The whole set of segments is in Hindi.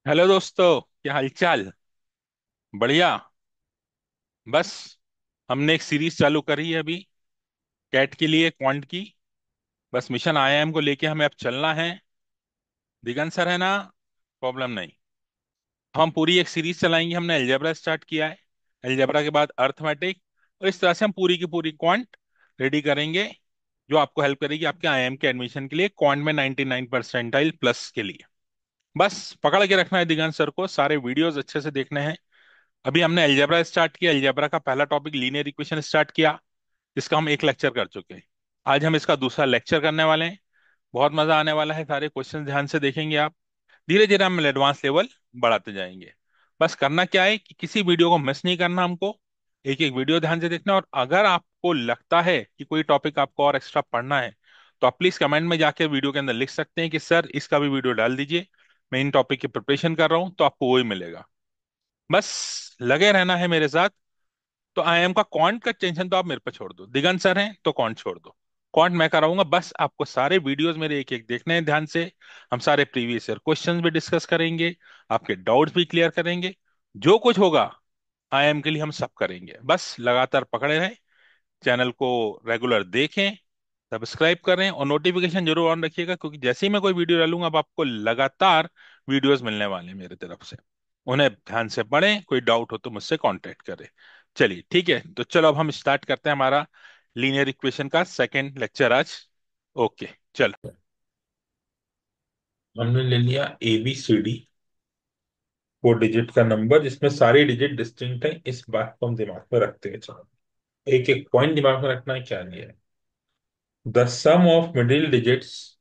हेलो दोस्तों, क्या हालचाल। बढ़िया। बस हमने एक सीरीज चालू करी है अभी, कैट के लिए, क्वांट की। बस मिशन आईआईएम को लेके हमें अब चलना है। दिगंत सर है ना, प्रॉब्लम नहीं। हम पूरी एक सीरीज चलाएंगे। हमने अलजेब्रा स्टार्ट किया है, अलजेब्रा के बाद अर्थमेटिक, और इस तरह से हम पूरी की पूरी क्वांट रेडी करेंगे, जो आपको हेल्प करेगी आपके आईआईएम के एडमिशन के लिए, क्वांट में 99 परसेंटाइल प्लस के लिए। बस पकड़ के रखना है दिगंत सर को, सारे वीडियोस अच्छे से देखने हैं। अभी हमने अलजेब्रा स्टार्ट किया, अलजेब्रा का पहला टॉपिक लीनियर इक्वेशन स्टार्ट किया, जिसका हम एक लेक्चर कर चुके हैं। आज हम इसका दूसरा लेक्चर करने वाले हैं। बहुत मजा आने वाला है, सारे क्वेश्चन ध्यान से देखेंगे आप। धीरे धीरे हम एडवांस लेवल बढ़ाते जाएंगे। बस करना क्या है कि किसी वीडियो को मिस नहीं करना हमको, एक एक वीडियो ध्यान से देखना। और अगर आपको लगता है कि कोई टॉपिक आपको और एक्स्ट्रा पढ़ना है, तो आप प्लीज कमेंट में जाके वीडियो के अंदर लिख सकते हैं कि सर इसका भी वीडियो डाल दीजिए, मैं इन टॉपिक की प्रिपरेशन कर रहा हूँ, तो आपको वही मिलेगा। बस लगे रहना है मेरे साथ। तो आईएम का क्वांट का टेंशन तो आप मेरे पे छोड़ दो, दिगंत सर हैं तो क्वांट छोड़ दो। क्वांट मैं कराऊंगा, बस आपको सारे वीडियोस मेरे एक एक देखने हैं ध्यान से। हम सारे प्रीवियस ईयर क्वेश्चंस भी डिस्कस करेंगे, आपके डाउट्स भी क्लियर करेंगे। जो कुछ होगा आईएम के लिए हम सब करेंगे। बस लगातार पकड़े रहें, चैनल को रेगुलर देखें, सब्सक्राइब करें और नोटिफिकेशन जरूर ऑन रखिएगा, क्योंकि जैसे ही मैं कोई वीडियो डालूंगा अब आपको लगातार वीडियोस मिलने वाले हैं मेरे तरफ से। उन्हें ध्यान से पढ़ें, कोई डाउट हो तो मुझसे कांटेक्ट करें। चलिए ठीक है, तो चलो अब हम स्टार्ट करते हैं हमारा लीनियर इक्वेशन का सेकंड लेक्चर आज। ओके, चलो। हमने ले लिया ABCD, 4 डिजिट का नंबर जिसमें सारी डिजिट डिस्टिंक्ट है। इस बात को हम दिमाग में रखते हैं। चलो, एक एक पॉइंट दिमाग में रखना है। क्या लिया है? The sum of middle digits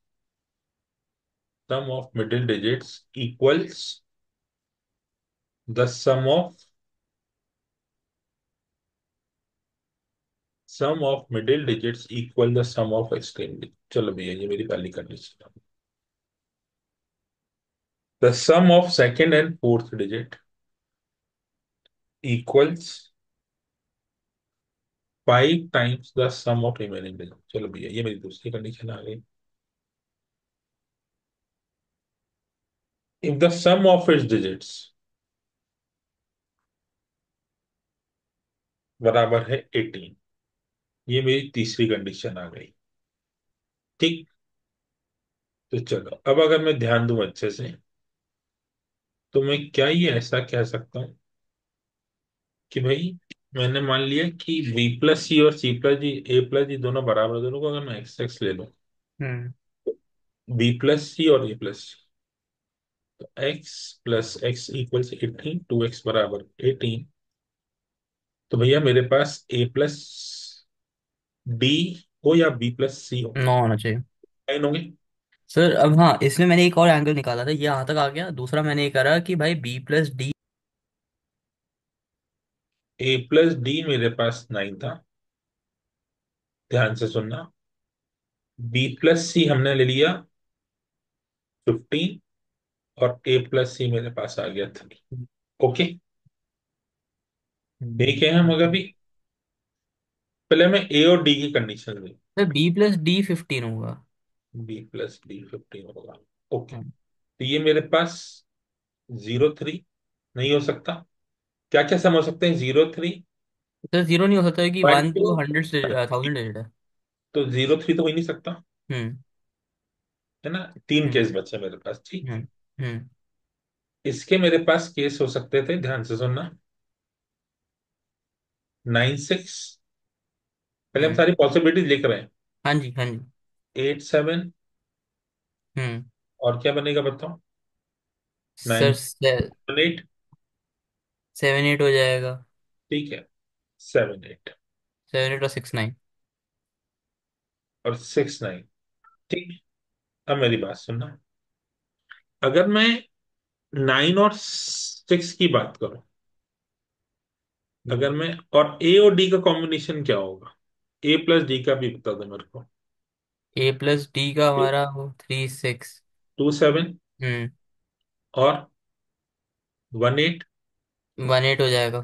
equals the sum of middle digits equal the sum of extreme digit. चलो भैया, ये मेरी पहली कंडीशन है। The sum of second and fourth digit equals 5 times the sum of remaining digit. चलो भैया, ये मेरी दूसरी कंडीशन आ गई। If the sum of its digits बराबर है 18, ये मेरी तीसरी कंडीशन आ गई। ठीक। तो चलो, अब अगर मैं ध्यान दूं अच्छे से, तो मैं क्या ये ऐसा कह सकता हूं कि भाई, मैंने मान लिया कि B+C और C+D, A+D दोनों बराबर हैं। दोनों को अगर मैं एक्स एक्स ले लूं, हम्म। B+C और A+C, तो x+x=18, 2x बराबर 18। तो भैया मेरे पास A+D हो या B+C हो, 9 होना चाहिए। लाइन होंगे। सर अब हाँ, इसमें मैंने एक और एंगल निकाला था, ये यहाँ तक आ गया। दूसरा मैंने ये करा कि भाई B+D। A+D मेरे पास 9 था, ध्यान से सुनना। B+C हमने ले लिया 15, और A+C मेरे पास आ गया 3। ओके, ठीक है। हम अगर भी पहले मैं A और D की कंडीशन ली। सर B+D 15 होगा। B+D 15 होगा। ओके, तो ये मेरे पास 0 3 नहीं हो सकता। क्या क्या सम हो सकते हैं? 0 3, सर जीरो नहीं हो सकता है कि पॉइंट 1 टू to 100 से 1000 डिजिट है। तो 0 3 तो हो ही नहीं सकता, हम्म। है ना। तीन हम्म। केस बचे मेरे पास। ठीक, हम्म। हम्म। इसके मेरे पास केस हो सकते थे, ध्यान से सुनना। 9 6, पहले हम हम्म। सारी पॉसिबिलिटीज लिख रहे हैं। हाँ जी, हाँ जी। 8 7, हम्म। और क्या बनेगा बताओ? सर 9 8, 7 8 हो जाएगा। ठीक है। 7 8 7 8 और 6 9। और 6 9, ठीक। अब मेरी बात सुनना। अगर मैं 9 और 6 की बात करूं, अगर मैं, और ए और डी का कॉम्बिनेशन क्या होगा? A+D का भी बता दो मेरे को। A+D का हमारा वो 3 6। 2 7, हम्म। और 1 8, 1 8 हो जाएगा।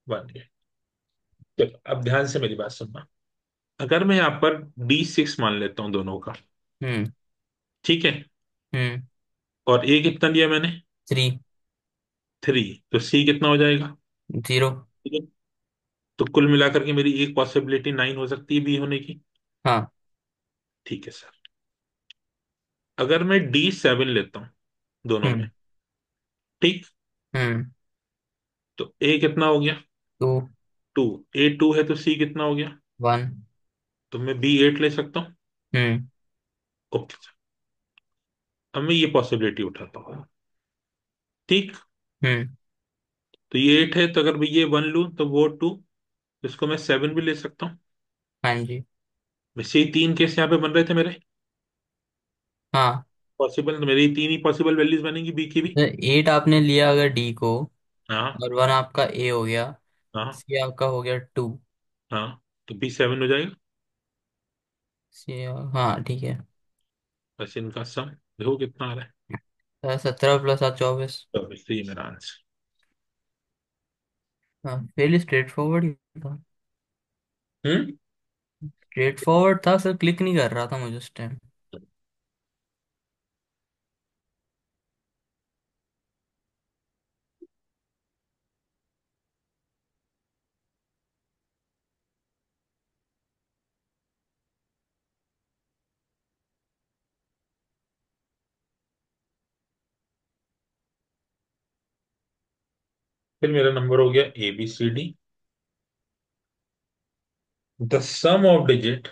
1 8। चलो, अब ध्यान से मेरी बात सुनना। अगर मैं यहाँ पर D6 मान लेता हूँ दोनों का, हम्म। ठीक है। हम्म। और ए कितना लिया मैंने? 3। थ्री। तो सी कितना हो जाएगा? 0। ठीक है। तो कुल मिलाकर के मेरी एक पॉसिबिलिटी 9 हो सकती है बी होने की। हाँ। ठीक है सर। अगर मैं D7 लेता हूँ दोनों में, हम्म। ठीक, हम्म। तो ए कितना हो गया? 2। 2। ए 2 है तो सी कितना हो गया? 1। तो मैं B8 ले सकता हूँ। हम्म। Okay sir. अब मैं ये पॉसिबिलिटी उठाता हूँ, ठीक। हम्म। तो ये 8 है, तो अगर मैं ये 1 लूँ तो वो 2, इसको मैं 7 भी ले सकता हूँ। हाँ जी। वैसे ही तीन केस यहाँ पे बन रहे थे मेरे, हाँ। पॉसिबल, तो मेरी तीन ही पॉसिबल वैल्यूज बनेंगी बी की भी। तो 8 आपने लिया अगर डी को, हाँ। और 1 आपका ए हो गया, हाँ। सी आपका हो गया 2। हाँ। तो B7 हो जाएगा। सी। हाँ ठीक है। बस इनका सम देखो कितना आ रहा है। 17 प्लस 7 24। तो इससे ये मेरा आंसर। हाँ, फेली स्ट्रेट फॉरवर्ड ही था। हम्म। स्ट्रेट फॉरवर्ड था सर, क्लिक नहीं कर रहा था मुझे उस टाइम। फिर मेरा नंबर हो गया ABCD। The sum of digit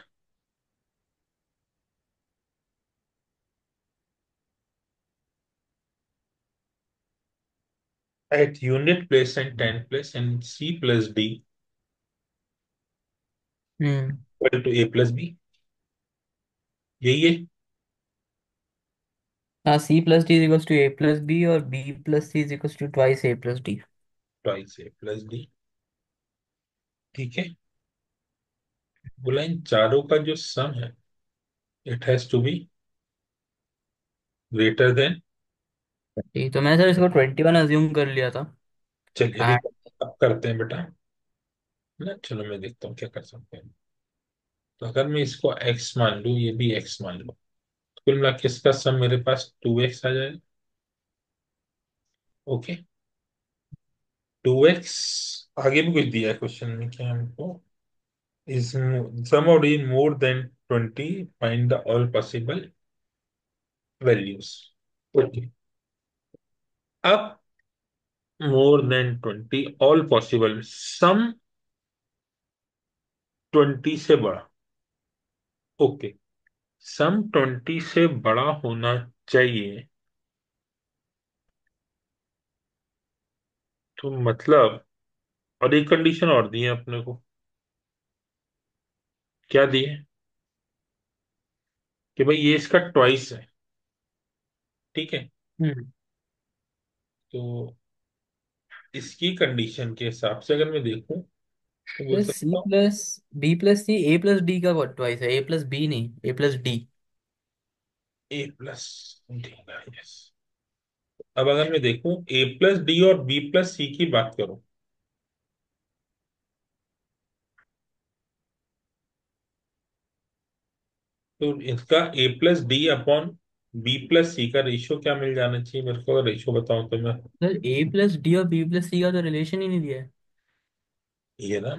at unit place and ten place and C+D hmm. Equal to A+B। यही है। हाँ, C plus D equals to A plus B, और B plus C equals to twice A plus D. Twice A+D। ठीक है। बोला इन चारों का जो सम है, it has to be greater than. ठीक, तो मैं सर इसको 21 अज्यूम कर लिया था। चलिए अभी एंड अब करते हैं बेटा ना, चलो मैं देखता हूँ क्या कर सकते हैं। तो अगर मैं इसको x मान लूँ, ये भी x मान लूँ, तो कुल मिला के इसका सम मेरे पास 2x आ जाएगा। ओके। 2x। आगे भी कुछ दिया है क्वेश्चन में क्या हमको, is sum of in more than 20, find the all possible values. Okay. अब more than 20 all possible sum 20 से बड़ा। ओके। सम 20 से बड़ा होना चाहिए, तो मतलब, और एक कंडीशन और दी है अपने को। क्या दी है? कि भाई ये इसका ट्वाइस है। ठीक है। हम्म। तो इसकी कंडीशन के हिसाब से अगर मैं देखूं तो बोल तो सी सकता हूँ प्लस बी प्लस सी ए प्लस डी का ट्वाइस है, ए प्लस बी नहीं, ए प्लस डी। A+। ठीक है, यस। अब अगर मैं देखूं A+D और B+C की बात करूं, तो इसका A+D अपॉन B+C का रेशियो क्या मिल जाना चाहिए मेरे को? अगर रेशियो बताऊं तो मैं, सर ए प्लस डी और बी प्लस सी का तो रिलेशन ही नहीं दिया है। ये ना,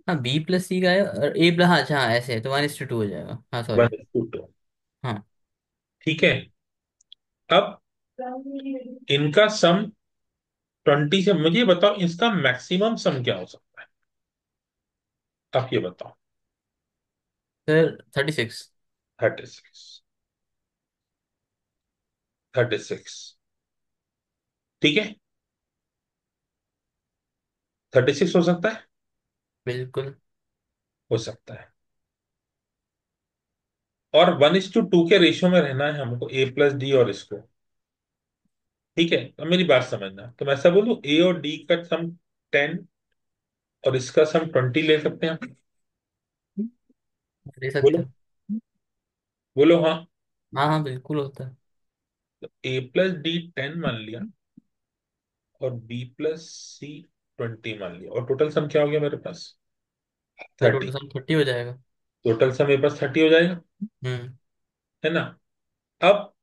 हाँ, बी प्लस सी का है और ए प्लस, हाँ अच्छा, हाँ ऐसे है तो 1:2 हो जाएगा, हाँ सॉरी। 1:2। हाँ। ठीक है। अब इनका सम 20 से, मुझे बताओ इसका मैक्सिमम सम क्या हो सकता है? आप ये बताओ। सर 36। 36। 36। ठीक है। 36 हो सकता है। बिल्कुल। हो सकता है। और 1:2 के रेशियो में रहना है हमको A+D और इसको। ठीक है। अब मेरी बात समझना, तो मैं ऐसा बोलूं ए और डी का सम 10 और इसका सम 20 ले सकते हैं हम। दे सकते बोलो। हैं। बोलो हाँ। हाँ हाँ, बिल्कुल होता है। तो A+D 10 मान लिया और B+C 20 मान लिया, और टोटल सम क्या हो गया मेरे पास? Sir total 30। सम 30 हो जाएगा। टोटल सम मेरे पास 30 हो जाएगा, हम्म। है ना? अब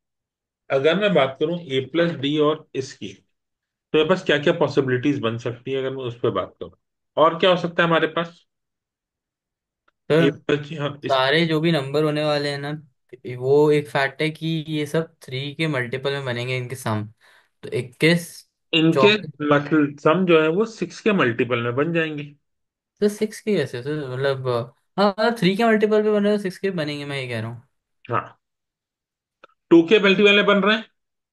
अगर मैं बात करूं ए प्लस डी और इसकी, तो मेरे पास क्या क्या पॉसिबिलिटीज बन सकती है अगर मैं उस पर बात करूं? और क्या हो सकता है हमारे पास? ए सर प्लस जी, हाँ इस, सारे जो भी नंबर होने वाले हैं ना, वो एक फैक्ट है कि ये सब 3 के मल्टीपल में बनेंगे इनके सम। तो 21, इनके 24। मतलब सम जो है वो 6 के मल्टीपल में बन जाएंगे। तो 6 के कैसे सर, मतलब हाँ मतलब 3 के मल्टीपल पे बने तो 6 के बनेंगे, मैं ये कह रहा हूँ। हाँ, 2 के मल्टीपल में बन रहे हैं।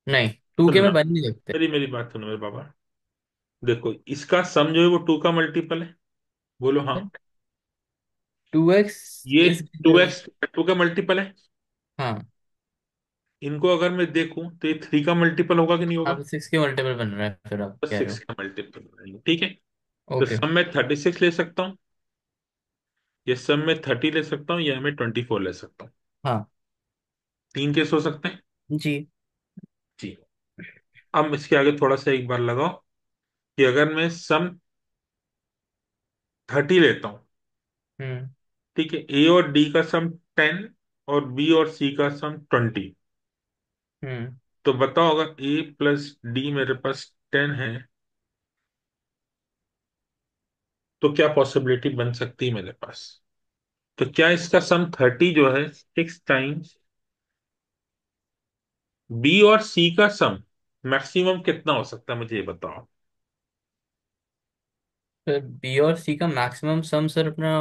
नहीं, 2 के सुनना, में बन नहीं सकते। मेरी बात सुनो मेरे बाबा। देखो, इसका सम जो है वो 2 का मल्टीपल है। बोलो हाँ। 2x ये इज। 2x 2 का मल्टीपल है। हाँ, इनको अगर मैं देखूं तो ये 3 का मल्टीपल होगा कि नहीं होगा? अब 6 के मल्टीपल बन रहा है फिर आप तो कह रहे 6 हो। का मल्टीपल बनाएंगे, ठीक है। तो ओके। सम में 36 ले सकता हूँ, या सम में 30 ले सकता हूँ, या मैं 24 ले सकता हूँ। हाँ 3 केस हो सकते हैं। जी। जी। अब इसके आगे थोड़ा सा एक बार लगाओ, कि अगर मैं सम 30 लेता हूँ, हम्म। ठीक है, ए और डी का सम 10 और बी और सी का सम 20, हम्म। तो बताओ अगर ए प्लस डी मेरे पास 10 है, तो क्या पॉसिबिलिटी बन सकती है मेरे पास? तो क्या इसका सम 30 जो है 6 टाइम्स बी और सी का सम मैक्सिमम कितना हो सकता है, मुझे ये बताओ। फिर बी और सी का मैक्सिमम सम सर अपना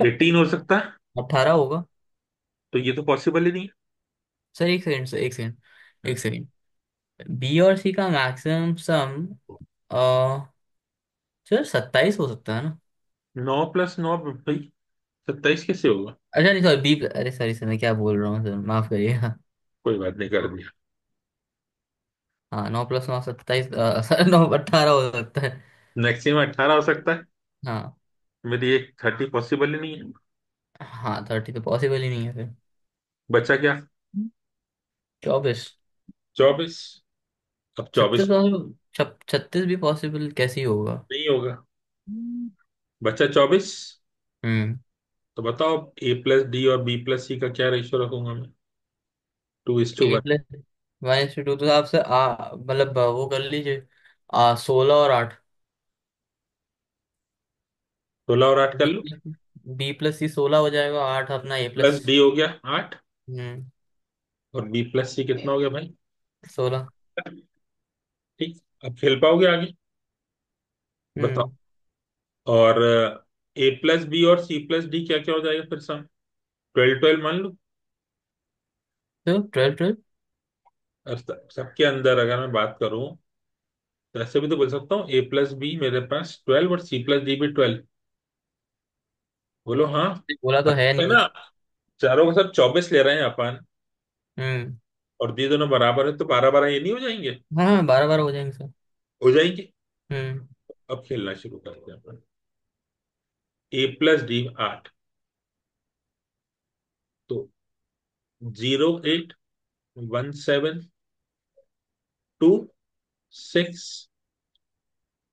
18 हो सकता है। 18 होगा। तो ये तो पॉसिबल ही नहीं सर एक सेकंड सर, एक सेकंड, है। एक सेकंड। बी और सी का मैक्सिमम सम सर 27 हो सकता है ना। 9 + 9 भाई, 27 कैसे होगा? अच्छा नहीं सॉरी, बी, अरे सॉरी सर, मैं क्या बोल रहा हूँ सर, माफ करिएगा। कोई बात नहीं, कर दिया। हाँ 9 + 9 27, सर 9 18 हो सकता है। मैक्सिमम 18 हो सकता है। हाँ। मेरी एक 30 पॉसिबल ही नहीं है। हाँ 30 तो पॉसिबल ही नहीं है फिर। बचा क्या? 24। 24। अब 24 36 और 36 भी पॉसिबल कैसे ही होगा। नहीं होगा। बचा 24। हम्म। तो बताओ, ए प्लस डी और बी प्लस सी का क्या रेशियो रखूंगा मैं? 2:1। 8+1:2 तो आप सर मतलब वो कर लीजिए, 16 और 8। 16 और 8 कर बी लो। बी प्लस सी 16 हो जाएगा, 8 अपना ए प्लस। प्लस डी हो गया 8, हम्म। और बी प्लस सी कितना हो गया भाई? 16। ठीक। अब खेल पाओगे आगे? बताओ। हम्म। और ए प्लस बी और सी प्लस डी क्या क्या हो जाएगा फिर सम? 12 12 मान लो। तो 12 12। और सबके अंदर अगर मैं बात करूं, तो ऐसे भी तो बोल सकता हूँ ए प्लस बी मेरे पास 12 और सी प्लस डी भी 12। बोलो हाँ। बोला तो है है नहीं। ना? चारों का सब 24 ले रहे हैं अपन, हम्म। और ये दोनों बराबर है, तो 12 12 ये नहीं हो जाएंगे? हाँ 12 12 हो जाएंगे सर। हो जाएंगे। हम्म। अब खेलना शुरू करते हैं अपन। ए प्लस डी 8, तो 0 8 1 7 2 6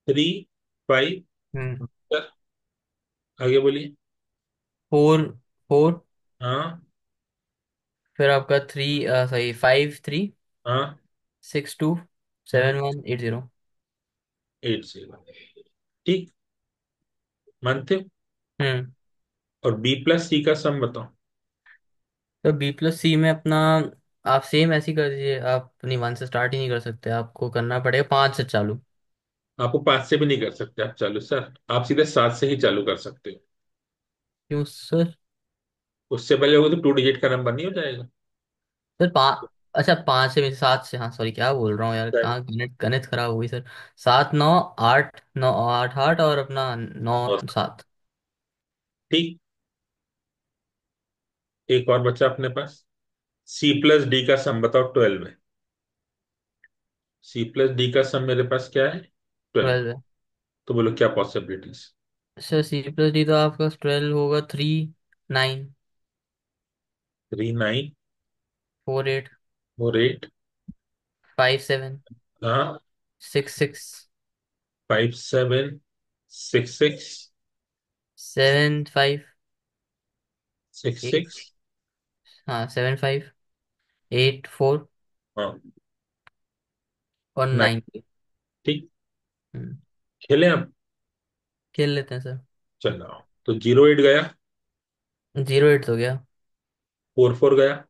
3 5। हम्म। आगे बोलिए। 4 4। हाँ। फिर आपका 3, सॉरी 5 3 हाँ। 6 2 हाँ। 7 1 8 0। 8 से। ठीक। मानते हो? हम्म। और बी प्लस सी का सम बताओ। तो बी प्लस सी में अपना आप सेम ऐसे ही कर दीजिए, आप अपनी 1 से स्टार्ट ही नहीं कर सकते, आपको करना पड़ेगा 5 से चालू। आपको 5 से भी नहीं कर सकते आप चालू सर, आप सीधे 7 से ही चालू कर सकते हो। क्यों सर? उससे पहले होगा तो 2 डिजिट का नंबर नहीं हो जाएगा? सर अच्छा 5 से 7 से, हाँ सॉरी क्या बोल रहा हूँ यार, Right. कहाँ गणित गणित खराब हो गई सर। 7 9 8, 9 8 8 और अपना नौ और 7 ठीक। एक और बचा अपने पास। सी प्लस डी का सम बताओ 12 में। सी प्लस डी का सम मेरे पास क्या है? 12। 12 है। तो बोलो क्या possibilities? Sir C plus D तो आपका 12 होगा, 3 9 3 9 4 8 और 8। 5 7 हाँ। 6 6 5 7 6 6 7 5 6 8। 6। हाँ 7 5 एट, फोर हाँ। और नाइन। 9। ठीक। हम्म। खेले अब। खेल लेते हैं सर। चलो, तो 08 गया। 08 तो गया। 44 गया।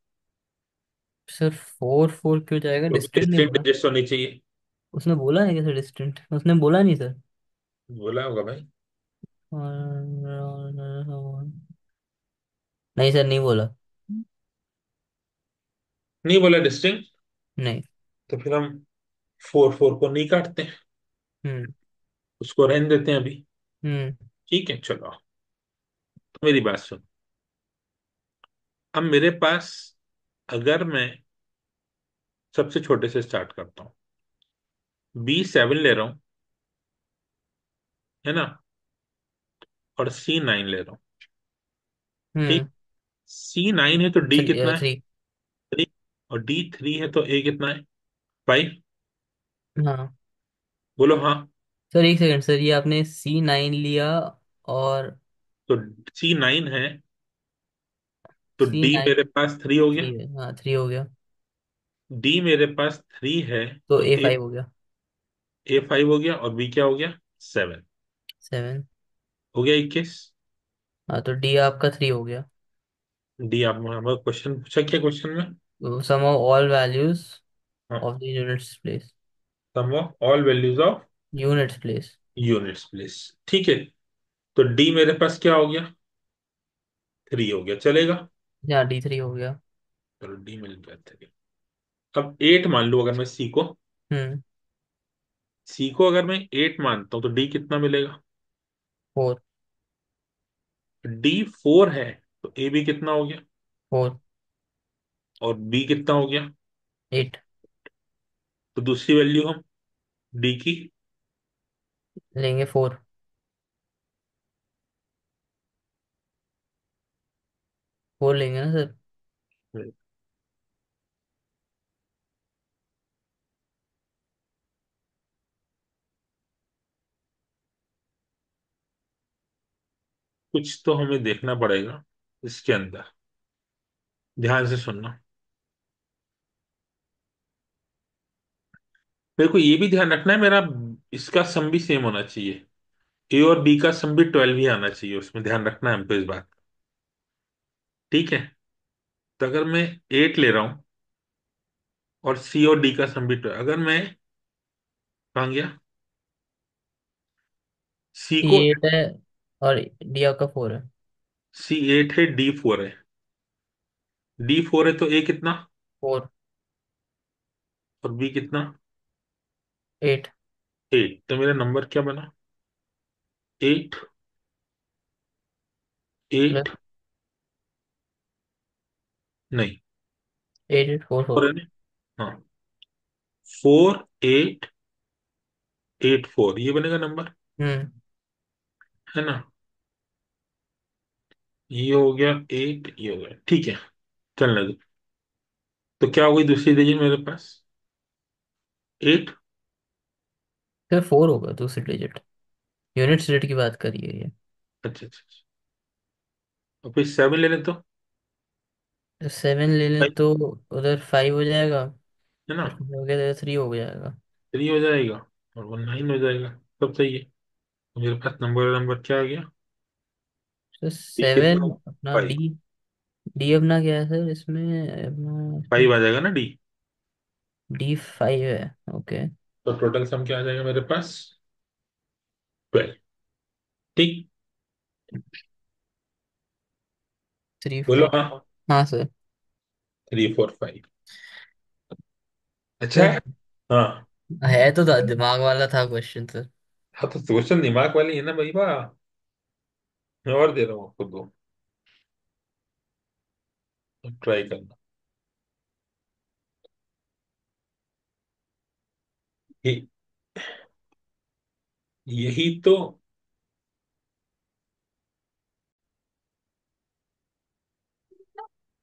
सर फोर फोर क्यों जाएगा, तो डिस्टेंट नहीं डिस्टिंक्ट बोला। डिजिट्स होनी चाहिए। उसने बोला है क्या सर डिस्टेंट, उसने बोला नहीं सर। बोला होगा भाई। नहीं सर, नहीं बोला। नहीं बोला डिस्टिंक्ट। नहीं। तो फिर हम 44 को नहीं काटते हैं, हम्म। उसको रहने देते हैं अभी। हम्म। ठीक है, चलो। तो मेरी बात सुन। अब मेरे पास, अगर मैं सबसे छोटे से स्टार्ट करता हूँ, B7 ले रहा हूँ, है ना, और C9 ले रहा हूँ। ठीक। हम्म। C9 है तो डी थ्री कितना है? थ्री। 3। और D3 है तो A कितना है? 5। हाँ बोलो हाँ। सर, एक सेकंड सर, ये आपने C9 लिया और तो C9 है तो सी D नाइन मेरे पास 3 हो गया। थ्री है, हाँ 3 हो गया। D मेरे पास 3 है तो तो A, A5 हो गया। A5 हो गया, और B क्या हो गया? 7। 7। हो गया 21। हाँ तो D आपका 3 हो गया। डी आप हमारा क्वेश्चन पूछा क्या क्वेश्चन में? सम ऑफ ऑल वैल्यूज हाँ। Of the units place. Sum of all values of units place. Units place. ठीक है। तो डी मेरे पास क्या हो गया? 3 हो गया, चलेगा। यहाँ D3 हो गया। चलो, डी मिल गया 3। अब 8 मान लो अगर मैं सी को। हम्म। सी को अगर मैं 8 मानता हूं तो डी कितना मिलेगा? 4। D4 है तो ए भी कितना हो गया? 4। और बी कितना हो गया? 8। तो दूसरी वैल्यू हम डी की। लेंगे 4। 4 लेंगे ना सर। कुछ तो हमें देखना पड़ेगा इसके अंदर। ध्यान से सुनना। मेरे को ये भी ध्यान रखना है, मेरा इसका सम भी सेम होना चाहिए। ए और बी का सम भी 12 ही आना चाहिए, उसमें ध्यान रखना है हमको इस बात। ठीक है। तो अगर मैं 8 ले रहा हूं और सी और डी का सम भी 12, अगर मैं कहाँ गया, सी सी को। 8 है और D आपका 4 है। C8 है, D4 है। D4 है तो ए कितना? 4। और बी कितना? 8 8। तो मेरा नंबर क्या बना? 8। प्लस 8। नहीं, 8, 8, 4, 4। 4 है ना? हाँ। 4884 ये बनेगा नंबर, हम्म। है ना? ये हो गया 8, ये हो गया, ठीक है। चलने दो। तो क्या हो गई दूसरी डिजिट मेरे पास? 8। फिर 4 होगा दूसरी डिजिट। यूनिट रेट की बात करिए ये। अच्छा अच्छा अच्छा। और फिर 7 ले लें तो? 7 ले लें 5। तो उधर 5 हो जाएगा। है ना? इसमें हो गया, 3 हो जाएगा। 3 हो जाएगा, और 9 हो जाएगा। सब सही है। तो मेरे पास नंबर नंबर क्या आ गया? तो ये कितना 7 हो? अपना 5। डी। डी अपना क्या है सर इसमें अपना, इसमें 5 आ जाएगा ना डी। D5 है। ओके। तो टोटल सम क्या आ जाएगा मेरे पास? 12। ठीक। 3, बोलो 4। हाँ। हाँ सर। 3 4 5। अच्छा है। सर हाँ। है तो दिमाग वाला था क्वेश्चन सर। हाँ, तो क्वेश्चन दिमाग वाली है ना भाई वाह। मैं और दे रहा हूँ आपको दो, ट्राई करना। ये- यही तो।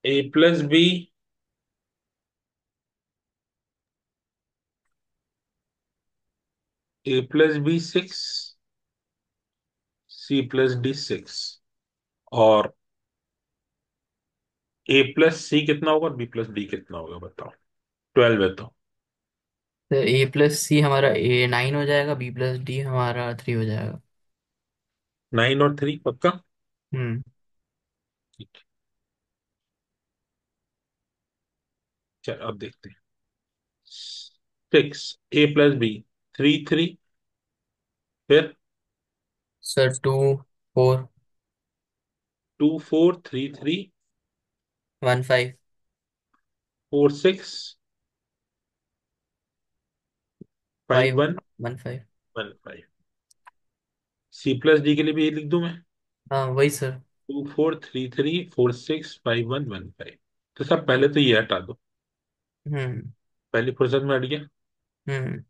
A+B, A+B 6, C+D 6, और ए प्लस सी कितना होगा और बी प्लस डी कितना होगा बताओ। 12 है तो। तो ए प्लस सी हमारा ए 9 हो जाएगा, बी प्लस डी हमारा 3 हो जाएगा। 9 और 3 पक्का। हम्म। ठीक है। चल अब देखते हैं। 6 a + b, 3 3, फिर सर 2 4 2 4 3 3, 1 5 4 6 5 5 1 1 5। 1 5। C+D के लिए भी ये लिख दूं मैं। हाँ वही सर। 2 4 3 3 4 6 5 1 1 5। तो सब पहले तो ये हटा दो, हम्म। पहली फुर्सत में हट गया। हम्म।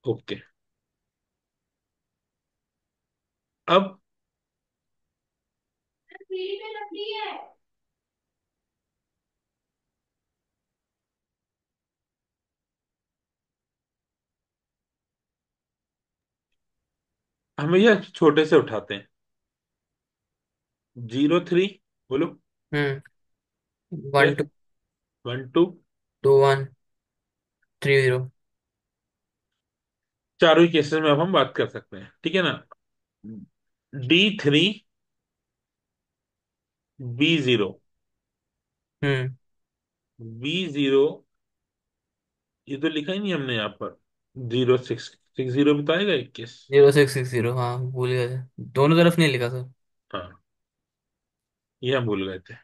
ओके। अब हम ये छोटे से उठाते हैं। 0 3, बोलो। हम्म। 1 फिर 2 1 2। 2 1 3 0। चारों ही केसेस में अब हम बात कर सकते हैं, ठीक है ना। D3 B0। हम्म। B0, ये तो लिखा ही नहीं हमने यहाँ पर। 0 6 6 0 भी तो आएगा 21। 0660, हाँ भूल गए थे। दोनों तरफ नहीं लिखा सर। हाँ, ये हम भूल गए थे।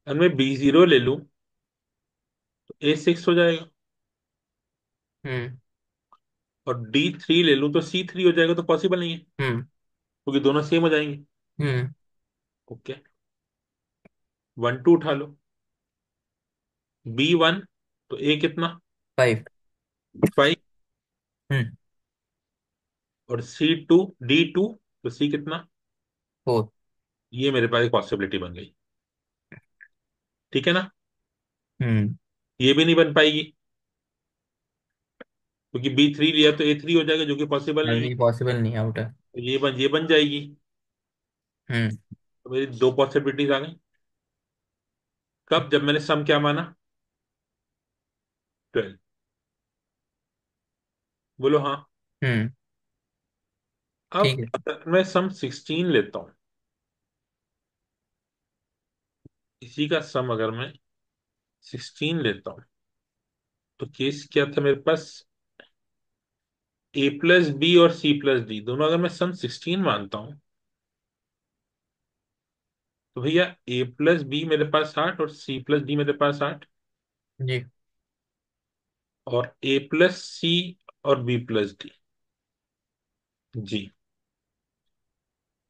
अगर मैं B0 ले लूं तो A6 हो जाएगा। हम्म। और D3 ले लूं तो C3 हो जाएगा, तो पॉसिबल नहीं है हम्म। क्योंकि दोनों सेम हो जाएंगे। हम्म। ओके। 1 2 उठा लो। B1, तो A कितना? 5। 5। हम्म। और D2, तो C कितना? 4। ये मेरे पास एक पॉसिबिलिटी बन गई, ठीक है ना। हम्म। ये भी नहीं बन पाएगी क्योंकि B3 लिया तो A3 हो जाएगा, जो कि पॉसिबल नहीं है। नहीं पॉसिबल नहीं, आउट है। तो ये बन जाएगी। हम्म। तो मेरी दो पॉसिबिलिटीज आ गई। कब? जब मैंने सम क्या माना? 12। बोलो हाँ। हम्म। अब ठीक है। अगर मैं सम 16 लेता हूं, इसी का सम अगर मैं 16 लेता हूं, तो केस क्या था मेरे पास? A + B और C + D दोनों अगर मैं सम 16 मानता हूं, तो भैया A + B मेरे पास 8 और C + D मेरे पास 8। जी। और A + C और B + D, ji,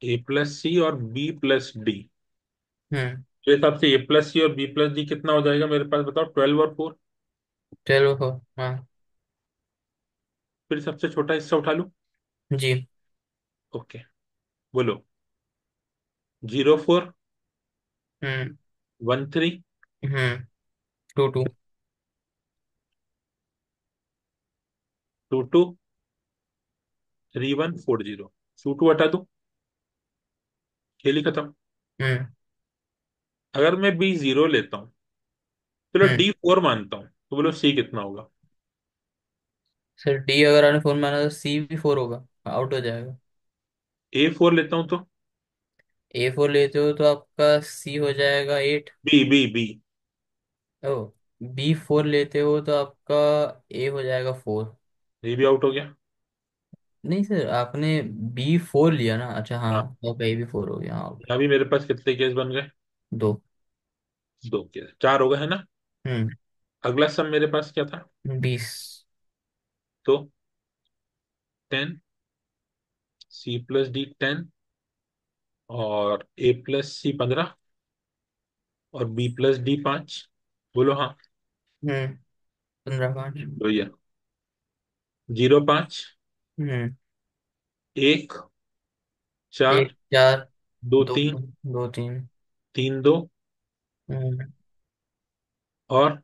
A + C और B + D, हम्म। तो हिसाब से A + C और B + D कितना हो जाएगा मेरे पास बताओ? 12 और 4। चलो हो। हाँ। फिर सबसे छोटा हिस्सा उठा लूं। जी। ओके, बोलो। 0 4 हम्म। 1 3, हम्म। 2 2 2 2, 3 1 4 0। 2 2 हटा दो, खेल ही खत्म। हम्म। अगर मैं B0 लेता हूँ, चलो हम्म। D4 मानता हूँ, तो बोलो C कितना होगा? सर डी अगर आपने 4 माना तो सी भी 4 होगा, आउट हो जाएगा। A4 लेता हूँ तो A4 लेते हो तो आपका सी हो जाएगा 8। B ओ, B4 लेते हो तो आपका ए हो जाएगा 4। ये भी आउट हो गया। नहीं सर, आपने B4 लिया ना, अच्छा हाँ। हाँ, तो ए भी 4 हो गया, आउट। अभी मेरे पास कितने केस बन गए? 2। दो केस, 4 हो गए है ना। हम्म। अगला सम मेरे पास क्या था? 20। तो 10, C + D 10, और A + C 15, और B + D 5। बोलो हाँ। 15 5। भैया 0 5 हम्म। 1 4 1 4 2 2 3 2 3। 3 2, हम्म। और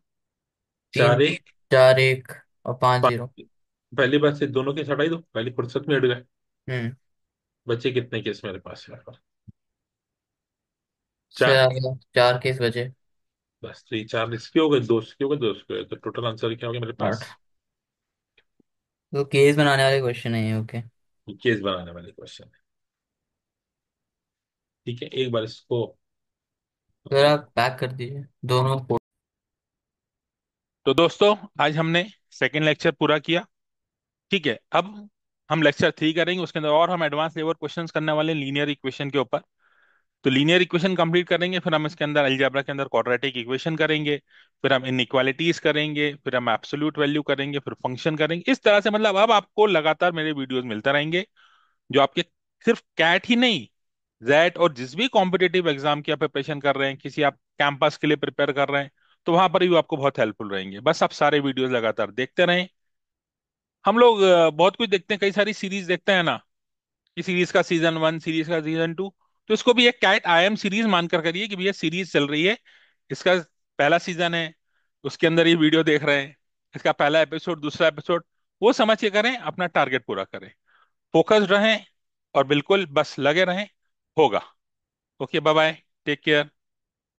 3 4 1 4 1 और 5 0। 5। पहली बात से दोनों केस हटाई दो, पहली फुर्सत में हट गए। हम्म। बचे कितने केस मेरे पास? से चार। आगे 4 केस बचे। बस, तो ये चार इसके हो गए, दो इसके हो गए, दो इसके हो गए, तो टोटल आंसर क्या हो गया मेरे पास? 8। तो केस बनाने वाले क्वेश्चन है ये, ओके। केस बनाने वाले क्वेश्चन है। ठीक है, एक बार इसको फिर अपने। आप पैक कर दीजिए दोनों। तो दोस्तों, आज हमने सेकेंड लेक्चर पूरा किया। ठीक है, अब हम लेक्चर 3 करेंगे, उसके अंदर और हम एडवांस लेवल क्वेश्चंस करने वाले लीनियर इक्वेशन के ऊपर। तो लीनियर इक्वेशन कंप्लीट करेंगे, फिर हम इसके अंदर अलजेब्रा के अंदर क्वाड्रेटिक इक्वेशन करेंगे, फिर हम इनइक्वालिटीज करेंगे, फिर हम एब्सोल्यूट वैल्यू करेंगे, फिर फंक्शन करेंगे। इस तरह से मतलब अब आपको लगातार मेरे वीडियोस मिलते रहेंगे, जो आपके सिर्फ कैट ही नहीं, जेट और जिस भी कॉम्पिटेटिव एग्जाम की आप प्रिपरेशन कर रहे हैं, किसी आप कैंपस के लिए प्रिपेयर कर रहे हैं, तो वहां पर भी आपको बहुत हेल्पफुल रहेंगे। बस आप सारे वीडियोस लगातार देखते रहें। हम लोग बहुत कुछ देखते हैं, कई सारी सीरीज देखते हैं ना, कि सीरीज का सीजन 1, सीरीज का सीजन 2। तो इसको भी एक कैट IM सीरीज मानकर करिए कि भैया सीरीज चल रही है, इसका पहला सीजन है, उसके अंदर ये वीडियो देख रहे हैं, इसका पहला एपिसोड, दूसरा एपिसोड, वो समझ के करें, अपना टारगेट पूरा करें, फोकस्ड रहें, और बिल्कुल बस लगे रहें, होगा। Okay, bye bye, take care.